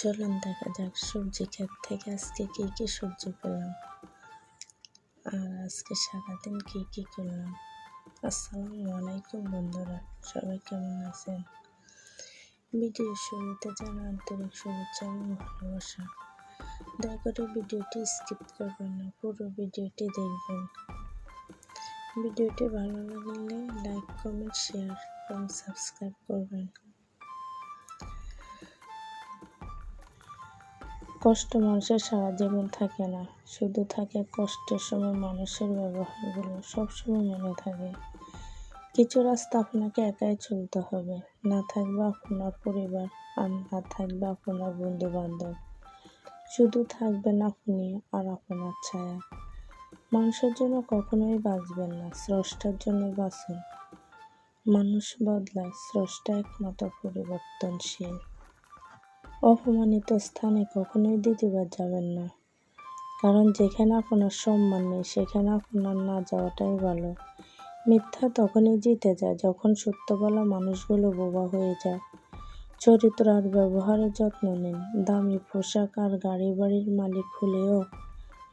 চলুন দেখা যাক সবজি ক্ষেত থেকে আজকে কি সবজি পেলাম আর আজকে সারাদিন কি করলাম। আসসালামু আলাইকুম বন্ধুরা, সবাই কেমন আছেন? ভিডিও শুরুতে জানা আন্তরিক শুভেচ্ছা এবং ভালোবাসা। দয়া করে ভিডিওটি স্কিপ করবেন না, পুরো ভিডিওটি দেখবেন। ভিডিওটি ভালো লাগলে লাইক, কমেন্ট, শেয়ার এবং সাবস্ক্রাইব করবেন। কষ্ট মানুষের সারা জীবন থাকে না, শুধু থাকে কষ্টের সময় মানুষের ব্যবহারগুলো সবসময় মনে থাকে। কিছু রাস্তা আপনাকে একাই চলতে হবে, না থাকবে আপনার পরিবার আর না থাকবে আপনার বন্ধু বান্ধব, শুধু থাকবেন আপনি আর আপনার ছায়া। মানুষের জন্য কখনোই বাঁচবেন না, স্রষ্টার জন্য বাঁচুন। মানুষ বদলায়, স্রষ্টা একমাত্র পরিবর্তনশীল। অপমানিত স্থানে কখনোই দ্বিতীয়বার যাবেন না, কারণ যেখানে আপনার সম্মান নেই সেখানে আপনার না যাওয়াটাই ভালো। মিথ্যা তখনই জিতে যায় যখন সত্য বলা মানুষগুলো বোবা হয়ে যায়। চরিত্র আর ব্যবহারের যত্ন নিন। দামি পোশাক আর গাড়ি বাড়ির মালিক হলেও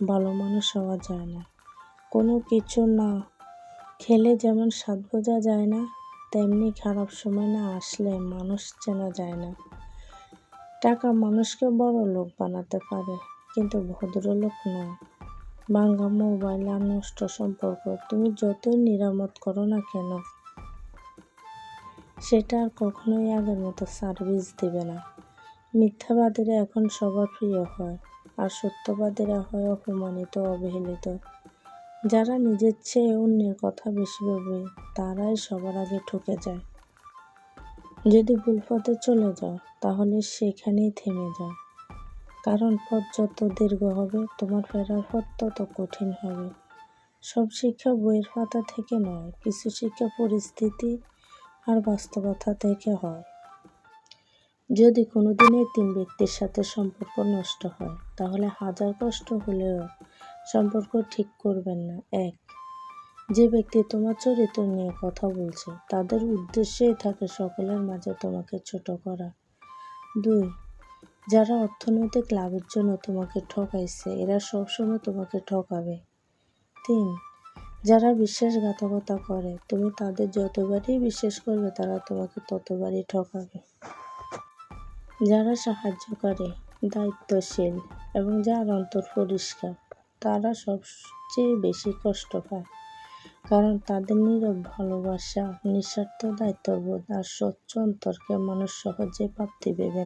ভালো মানুষ হওয়া যায় না। কোনো কিছু না খেলে যেমন স্বাদ বোঝা যায় না, তেমনি খারাপ সময় না আসলে মানুষ চেনা যায় না। টাকা মানুষকে বড় লোক বানাতে পারে, কিন্তু ভদ্রলোক নয়। ভাঙা মোবাইল আর নষ্ট সম্পর্ক তুমি যতই মেরামত করো না কেন, সেটা আর কখনোই আগের মতো সার্ভিস দেবে না। মিথ্যাবাদীরা এখন সবার প্রিয় হয়, আর সত্যবাদীরা হয় অপমানিত, অবহেলিত। যারা নিজের চেয়ে অন্যের কথা বেশি ভাবে তারাই সবার আগে ঠকে যায়। যদি ভুল পথে চলে যাও তাহলে সেখানেই থেমে যাও, কারণ পথ যত দীর্ঘ হবে তোমার ফেরার পথ তত কঠিন হবে। সব শিক্ষা বইয়ের পাতা থেকে নয়, কিছু শিক্ষা পরিস্থিতি আর বাস্তবতা থেকে হয়। যদি কোনোদিন এই 3 ব্যক্তির সাথে সম্পর্ক নষ্ট হয়, তাহলে হাজার কষ্ট হলেও সম্পর্ক ঠিক করবেন না। 1. যে ব্যক্তি তোমার চরিত্র নিয়ে কথা বলছে, তাদের উদ্দেশ্যেই থাকে সকলের মাঝে তোমাকে ছোট করা। 2. যারা অর্থনৈতিক লাভের জন্য তোমাকে ঠকাইছে, এরা সবসময় তোমাকে ঠকাবে। 3. যারা বিশ্বাসঘাতকতা করে, তুমি তাদের যতবারই বিশ্বাস করবে তারা তোমাকে ততবারই ঠকাবে। যারা সাহায্য করে, দায়িত্বশীল এবং যার অন্তর পরিষ্কার, তারা সবচেয়ে বেশি কষ্ট পায়, কারণ তাদের নীরব ভালোবাসা, নিঃস্বার্থ দায়িত্ববোধ আর স্বচ্ছ অন্তরকে মানুষ সহজে প্রাপ্তি দেবে।